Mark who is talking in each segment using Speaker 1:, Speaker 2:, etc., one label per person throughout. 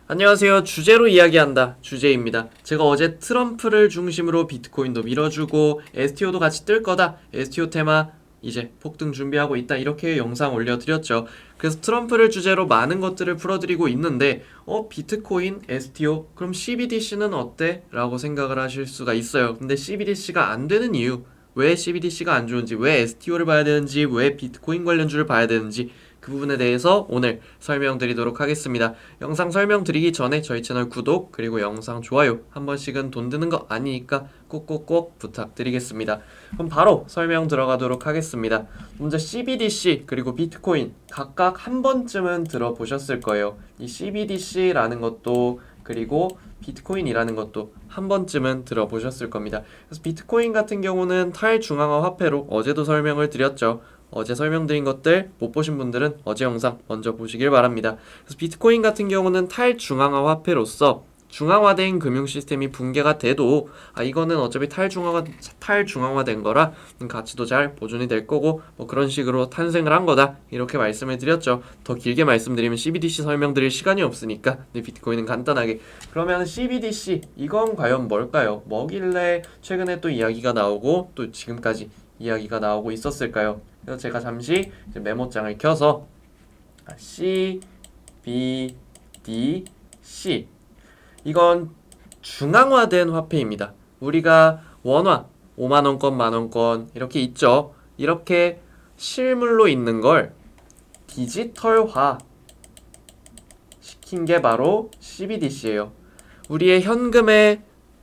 Speaker 1: 안녕하세요. 주제로 이야기한다. 주제입니다. 제가 어제 트럼프를 중심으로 비트코인도 밀어주고 STO도 같이 뜰 거다. STO 테마 이제 폭등 준비하고 있다. 이렇게 영상 올려드렸죠. 그래서 트럼프를 주제로 많은 것들을 풀어드리고 있는데 비트코인, STO, 그럼 CBDC는 어때? 라고 생각을 하실 수가 있어요. 근데 CBDC가 안 되는 이유, 왜 CBDC가 안 좋은지, 왜 STO를 봐야 되는지, 왜 비트코인 관련주를 봐야 되는지 그 부분에 대해서 오늘 설명드리도록 하겠습니다. 영상 설명드리기 전에 저희 채널 구독 그리고 영상 좋아요 한 번씩은 돈 드는 거 아니니까 꼭꼭꼭 부탁드리겠습니다. 그럼 바로 설명 들어가도록 하겠습니다. 먼저 CBDC 그리고 비트코인 각각 한 번쯤은 들어보셨을 거예요. 이 CBDC라는 것도 그리고 비트코인이라는 것도 한 번쯤은 들어보셨을 겁니다. 그래서 비트코인 같은 경우는 탈중앙화 화폐로 어제도 설명을 드렸죠. 어제 설명드린 것들 못 보신 분들은 어제 영상 먼저 보시길 바랍니다. 그래서 비트코인 같은 경우는 탈중앙화 화폐로서 중앙화된 금융 시스템이 붕괴가 돼도 이거는 어차피 탈중앙화된 거라 가치도 잘 보존이 될 거고 뭐 그런 식으로 탄생을 한 거다 이렇게 말씀을 드렸죠. 더 길게 말씀드리면 CBDC 설명드릴 시간이 없으니까 비트코인은 간단하게 그러면 CBDC 이건 과연 뭘까요? 뭐길래 최근에 또 이야기가 나오고 또 지금까지 이야기가 나오고 있었을까요? 그래서 제가 잠시 메모장을 켜서 C, B, D, C 이건 중앙화된 화폐입니다. 우리가 원화 5만원권, 만원권 이렇게 있죠. 이렇게 실물로 있는 걸 디지털화 시킨 게 바로 CBDC예요. 우리의 현금에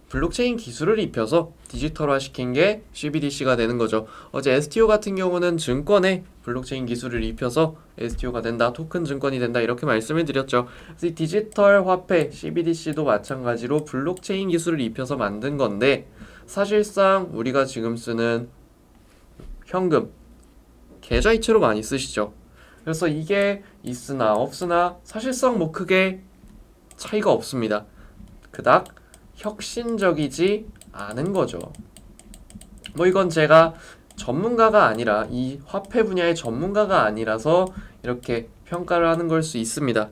Speaker 1: 블록체인 기술을 입혀서 디지털화 시킨 게 CBDC가 되는 거죠. 어제 STO 같은 경우는 증권에 블록체인 기술을 입혀서 STO가 된다, 토큰 증권이 된다 이렇게 말씀을 드렸죠. 그래서 이 디지털 화폐 CBDC도 마찬가지로 블록체인 기술을 입혀서 만든 건데 사실상 우리가 지금 쓰는 현금, 계좌이체로 많이 쓰시죠. 그래서 이게 있으나 없으나 사실상 뭐 크게 차이가 없습니다. 그닥 혁신적이지 않은 거죠. 뭐 이건 제가 전문가가 아니라 이 화폐 분야의 전문가가 아니라서 이렇게 평가를 하는 걸 수 있습니다.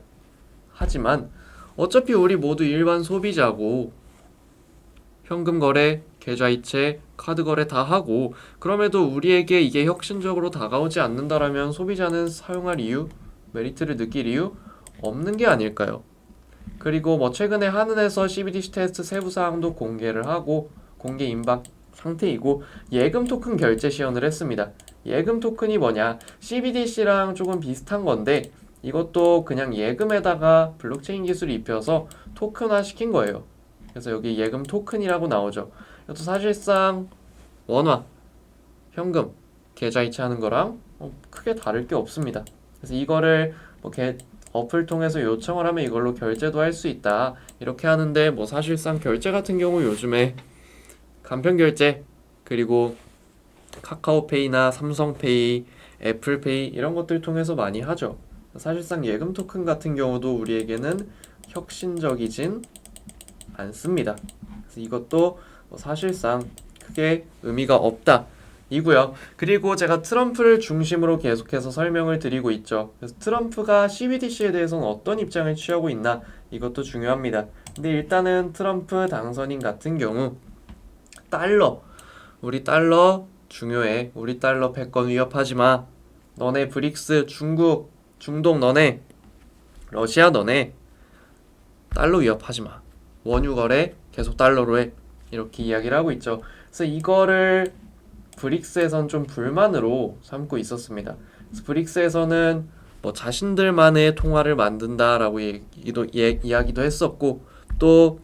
Speaker 1: 하지만 어차피 우리 모두 일반 소비자고 현금 거래, 계좌이체, 카드 거래 다 하고 그럼에도 우리에게 이게 혁신적으로 다가오지 않는다라면 소비자는 사용할 이유, 메리트를 느낄 이유 없는 게 아닐까요? 그리고 뭐 최근에 한은에서 CBDC 테스트 세부 사항도 공개를 하고 공개 임박 상태이고 예금 토큰 결제 시연을 했습니다. 예금 토큰이 뭐냐? CBDC랑 조금 비슷한 건데 이것도 그냥 예금에다가 블록체인 기술을 입혀서 토큰화 시킨 거예요. 그래서 여기 예금 토큰이라고 나오죠. 이것도 사실상 원화, 현금, 계좌이체 하는 거랑 크게 다를 게 없습니다. 그래서 이거를 뭐 어플 통해서 요청을 하면 이걸로 결제도 할 수 있다 이렇게 하는데 뭐 사실상 결제 같은 경우 요즘에 간편결제 그리고 카카오페이나 삼성페이, 애플페이 이런 것들 통해서 많이 하죠. 사실상 예금 토큰 같은 경우도 우리에게는 혁신적이진 않습니다. 그래서 이것도 뭐 사실상 크게 의미가 없다 이고요. 그리고 제가 트럼프를 중심으로 계속해서 설명을 드리고 있죠. 그래서 트럼프가 CBDC에 대해서는 어떤 입장을 취하고 있나 이것도 중요합니다. 근데 일단은 트럼프 당선인 같은 경우 우리 달러 중요해. 우리 달러 패권 위협하지 마. 너네 브릭스, 중국, 중동 너네, 러시아 너네 달러 위협하지 마. 원유 거래 계속 달러로 해. 이렇게 이야기를 하고 있죠. 그래서 이거를 브릭스에선 좀 불만으로 삼고 있었습니다. 그래서 브릭스에서는 뭐 자신들만의 통화를 만든다라고 이야기도 했었고 또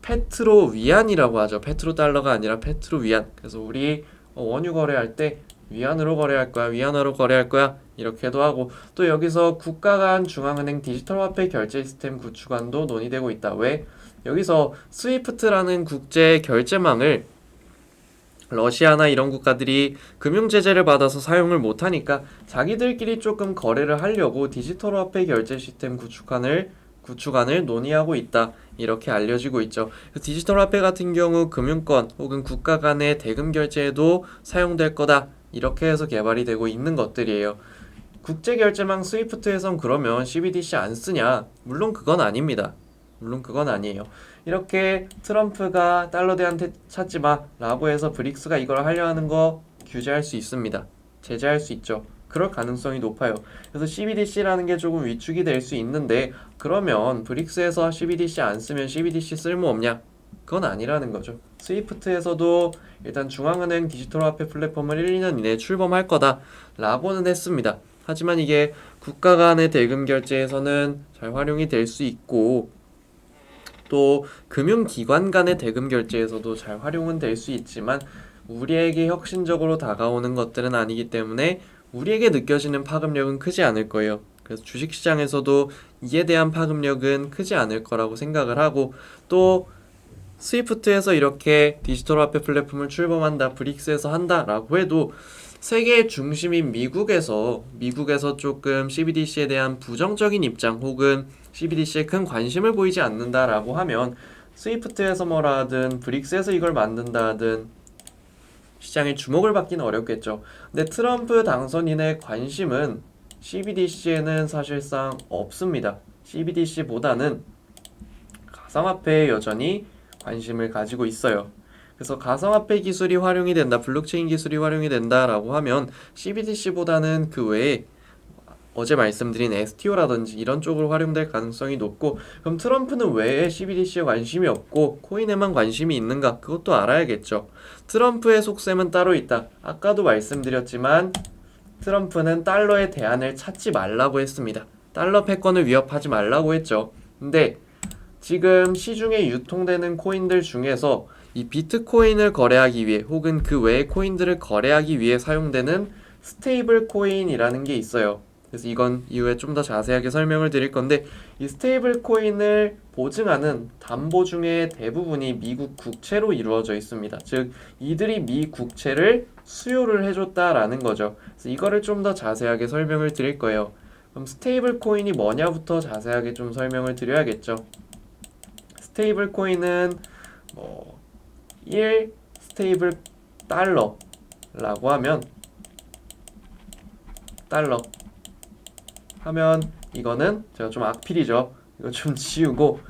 Speaker 1: 페트로 위안이라고 하죠. 페트로 달러가 아니라 페트로 위안. 그래서 우리 원유 거래할 때 위안으로 거래할 거야, 위안화로 거래할 거야 이렇게도 하고 또 여기서 국가 간 중앙은행 디지털 화폐 결제 시스템 구축안도 논의되고 있다. 왜? 여기서 스위프트라는 국제 결제망을 러시아나 이런 국가들이 금융 제재를 받아서 사용을 못하니까 자기들끼리 조금 거래를 하려고 디지털 화폐 결제 시스템 구축안을 논의하고 있다. 이렇게 알려지고 있죠. 디지털 화폐 같은 경우 금융권 혹은 국가 간의 대금 결제에도 사용될 거다. 이렇게 해서 개발이 되고 있는 것들이에요. 국제 결제망 스위프트에선 그러면 CBDC 안 쓰냐? 물론 그건 아닙니다. 물론 그건 아니에요. 이렇게 트럼프가 달러 대한테 찾지 마 라고 해서 브릭스가 이걸 하려 하는 거 규제할 수 있습니다. 제재할 수 있죠. 그럴 가능성이 높아요. 그래서 CBDC라는 게 조금 위축이 될 수 있는데, 그러면 브릭스에서 CBDC 안 쓰면 CBDC 쓸모 없냐? 그건 아니라는 거죠. 스위프트에서도 일단 중앙은행 디지털 화폐 플랫폼을 1, 2년 이내에 출범할 거다 라고는 했습니다. 하지만 이게 국가 간의 대금 결제에서는 잘 활용이 될 수 있고, 또 금융기관 간의 대금 결제에서도 잘 활용은 될 수 있지만 우리에게 혁신적으로 다가오는 것들은 아니기 때문에 우리에게 느껴지는 파급력은 크지 않을 거예요. 그래서 주식시장에서도 이에 대한 파급력은 크지 않을 거라고 생각을 하고, 또 스위프트에서 이렇게 디지털 화폐 플랫폼을 출범한다, 브릭스에서 한다라고 해도 세계의 중심인 미국에서 조금 CBDC에 대한 부정적인 입장 혹은 CBDC에 큰 관심을 보이지 않는다라고 하면 스위프트에서 뭐라 하든 브릭스에서 이걸 만든다 하든 시장의 주목을 받기는 어렵겠죠. 근데 트럼프 당선인의 관심은 CBDC에는 사실상 없습니다. CBDC보다는 가상화폐에 여전히 관심을 가지고 있어요. 그래서 가상화폐 기술이 활용이 된다, 블록체인 기술이 활용이 된다라고 하면 CBDC보다는 그 외에 어제 말씀드린 STO라든지 이런 쪽으로 활용될 가능성이 높고, 그럼 트럼프는 왜 CBDC에 관심이 없고 코인에만 관심이 있는가? 그것도 알아야겠죠. 트럼프의 속셈은 따로 있다. 아까도 말씀드렸지만 트럼프는 달러의 대안을 찾지 말라고 했습니다. 달러 패권을 위협하지 말라고 했죠. 근데 지금 시중에 유통되는 코인들 중에서 이 비트코인을 거래하기 위해 혹은 그 외의 코인들을 거래하기 위해 사용되는 스테이블 코인이라는 게 있어요. 그래서 이건 이후에 좀 더 자세하게 설명을 드릴 건데, 이 스테이블 코인을 보증하는 담보 중에 대부분이 미국 국채로 이루어져 있습니다. 즉 이들이 미 국채를 수요를 해줬다라는 거죠. 그래서 이거를 좀 더 자세하게 설명을 드릴 거예요. 그럼 스테이블 코인이 뭐냐부터 자세하게 좀 설명을 드려야겠죠. 스테이블 코인은 1 스테이블 달러라고 하면 이거는 제가 좀 악필이죠. 이거 좀 지우고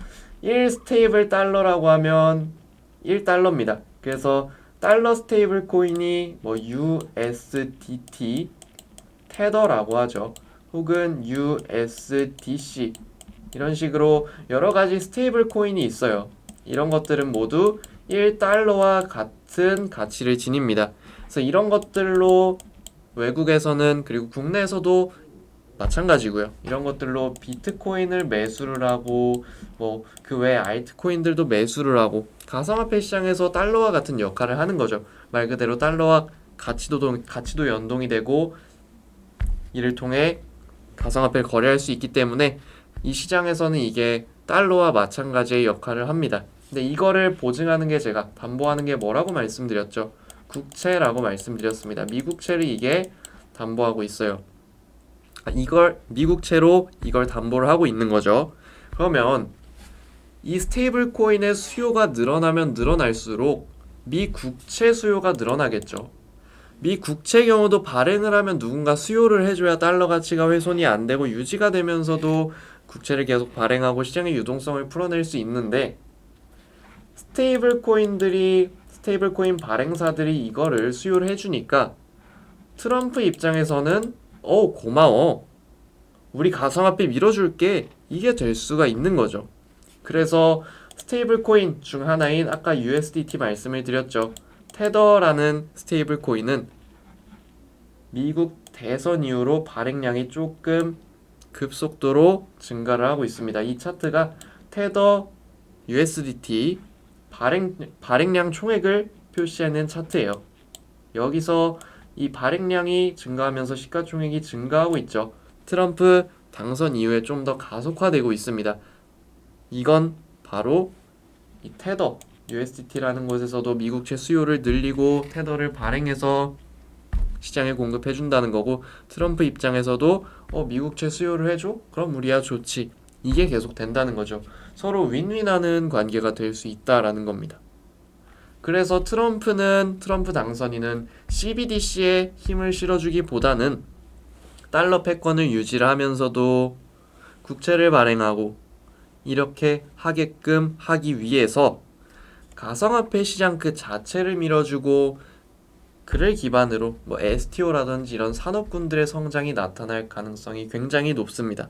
Speaker 1: 1 스테이블 달러라고 하면 1달러입니다. 그래서 달러 스테이블 코인이 USDT 테더라고 하죠. 혹은 USDC 이런 식으로 여러 가지 스테이블 코인이 있어요. 이런 것들은 모두 1달러와 같은 가치를 지닙니다. 그래서 이런 것들로 외국에서는, 그리고 국내에서도 마찬가지고요. 이런 것들로 비트코인을 매수를 하고 그 외에 알트코인들도 매수를 하고 가상화폐 시장에서 달러와 같은 역할을 하는 거죠. 말 그대로 달러와 가치도 연동이 되고 이를 통해 가상화폐를 거래할 수 있기 때문에 이 시장에서는 이게 달러와 마찬가지의 역할을 합니다. 근데 이거를 보증하는 게, 제가 담보하는 게 뭐라고 말씀드렸죠? 국채라고 말씀드렸습니다. 미국채를 이게 담보하고 있어요. 이걸 미국채로 이걸 담보를 하고 있는 거죠. 그러면 이 스테이블 코인의 수요가 늘어나면 늘어날수록 미 국채 수요가 늘어나겠죠. 미 국채 경우도 발행을 하면 누군가 수요를 해줘야 달러 가치가 훼손이 안 되고 유지가 되면서도 국채를 계속 발행하고 시장의 유동성을 풀어낼 수 있는데, 스테이블 코인 발행사들이 이거를 수요를 해주니까 트럼프 입장에서는 고마워, 우리 가상화폐 밀어줄게, 이게 될 수가 있는 거죠. 그래서 스테이블 코인 중 하나인 아까 USDT 말씀을 드렸죠. 테더라는 스테이블 코인은 미국 대선 이후로 발행량이 조금 급속도로 증가를 하고 있습니다. 이 차트가 테더 USDT 발행량 총액을 표시하는 차트예요. 여기서 이 발행량이 증가하면서 시가총액이 증가하고 있죠. 트럼프 당선 이후에 좀 더 가속화되고 있습니다. 이건 바로 이 테더 USDT라는 곳에서도 미국채 수요를 늘리고 테더를 발행해서 시장에 공급해준다는 거고, 트럼프 입장에서도 미국채 수요를 해줘? 그럼 우리야 좋지. 이게 계속 된다는 거죠. 서로 윈윈하는 관계가 될 수 있다라는 겁니다. 그래서 트럼프 당선인은 CBDC에 힘을 실어주기보다는 달러 패권을 유지를 하면서도 국채를 발행하고 이렇게 하게끔 하기 위해서 가상화폐 시장 그 자체를 밀어주고 그를 기반으로 뭐 STO라든지 이런 산업군들의 성장이 나타날 가능성이 굉장히 높습니다.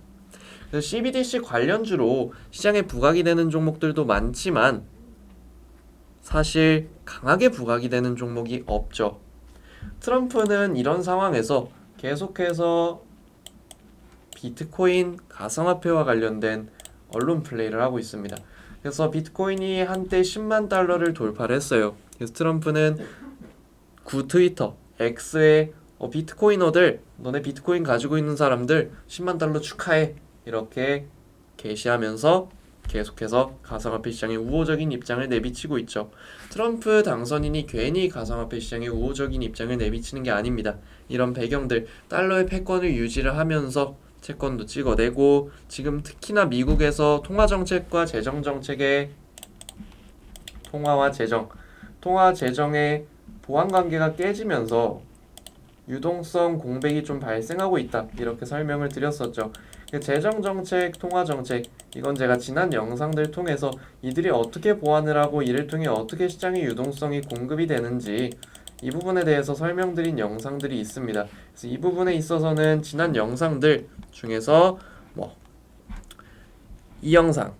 Speaker 1: 그래서 CBDC 관련주로 시장에 부각이 되는 종목들도 많지만 사실 강하게 부각이 되는 종목이 없죠. 트럼프는 이런 상황에서 계속해서 비트코인 가상화폐와 관련된 언론 플레이를 하고 있습니다. 그래서 비트코인이 한때 10만 달러를 돌파를 했어요. 그래서 트럼프는 구 트위터 X에 비트코이너들, 너네 비트코인 가지고 있는 사람들 10만 달러 축하해 이렇게 게시하면서 계속해서 가상화폐 시장에 우호적인 입장을 내비치고 있죠. 트럼프 당선인이 괜히 가상화폐 시장에 우호적인 입장을 내비치는 게 아닙니다. 이런 배경들, 달러의 패권을 유지를 하면서 채권도 찍어내고, 지금 특히나 미국에서 통화정책과 재정정책의 통화 재정의 보완관계가 깨지면서 유동성 공백이 좀 발생하고 있다, 이렇게 설명을 드렸었죠. 재정정책, 통화정책, 이건 제가 지난 영상들 통해서 이들이 어떻게 보완을 하고 이를 통해 어떻게 시장의 유동성이 공급이 되는지 이 부분에 대해서 설명드린 영상들이 있습니다. 그래서 이 부분에 있어서는 지난 영상들 중에서 이 영상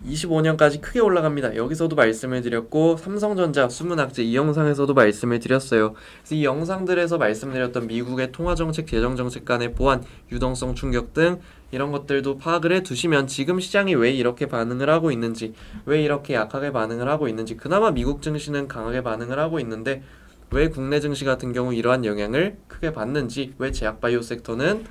Speaker 1: 25년까지 크게 올라갑니다. 여기서도 말씀을 드렸고, 삼성전자 수문학제 이 영상에서도 말씀을 드렸어요. 그래서 이 영상들에서 말씀드렸던 미국의 통화정책, 재정정책 간의 보완, 유동성 충격 등 이런 것들도 파악을 해두시면 지금 시장이 왜 이렇게 반응을 하고 있는지, 왜 이렇게 약하게 반응을 하고 있는지, 그나마 미국 증시는 강하게 반응을 하고 있는데 왜 국내 증시 같은 경우 이러한 영향을 크게 받는지, 왜 제약바이오 섹터는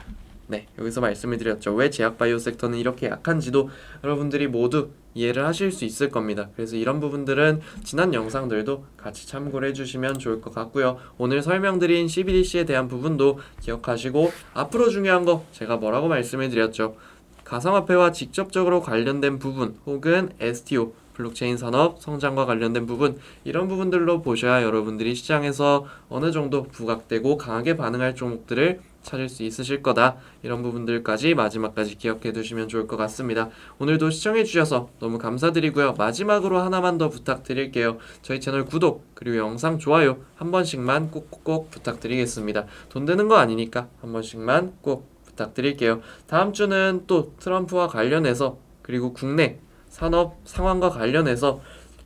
Speaker 1: 여기서 말씀을 드렸죠. 왜 제약바이오 섹터는 이렇게 약한지도 여러분들이 모두 이해를 하실 수 있을 겁니다. 그래서 이런 부분들은 지난 영상들도 같이 참고를 해주시면 좋을 것 같고요. 오늘 설명드린 CBDC에 대한 부분도 기억하시고, 앞으로 중요한 거 제가 뭐라고 말씀을 드렸죠. 가상화폐와 직접적으로 관련된 부분 혹은 STO, 블록체인 산업 성장과 관련된 부분, 이런 부분들로 보셔야 여러분들이 시장에서 어느 정도 부각되고 강하게 반응할 종목들을 찾을 수 있으실 거다. 이런 부분들까지 마지막까지 기억해 두시면 좋을 것 같습니다. 오늘도 시청해 주셔서 너무 감사드리고요. 마지막으로 하나만 더 부탁드릴게요. 저희 채널 구독 그리고 영상 좋아요 한 번씩만 꼭꼭 부탁드리겠습니다. 돈 드는 거 아니니까 한 번씩만 꼭 부탁드릴게요. 다음 주는 또 트럼프와 관련해서, 그리고 국내 산업 상황과 관련해서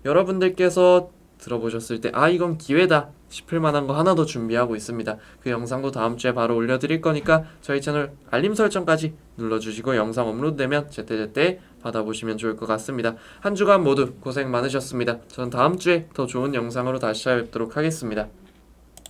Speaker 1: 여러분들께서 들어보셨을 때 이건 기회다 싶을 만한 거 하나 더 준비하고 있습니다. 그 영상도 다음 주에 바로 올려드릴 거니까 저희 채널 알림 설정까지 눌러주시고 영상 업로드되면 제때제때 받아보시면 좋을 것 같습니다. 한 주간 모두 고생 많으셨습니다. 저는 다음 주에 더 좋은 영상으로 다시 찾아뵙도록 하겠습니다.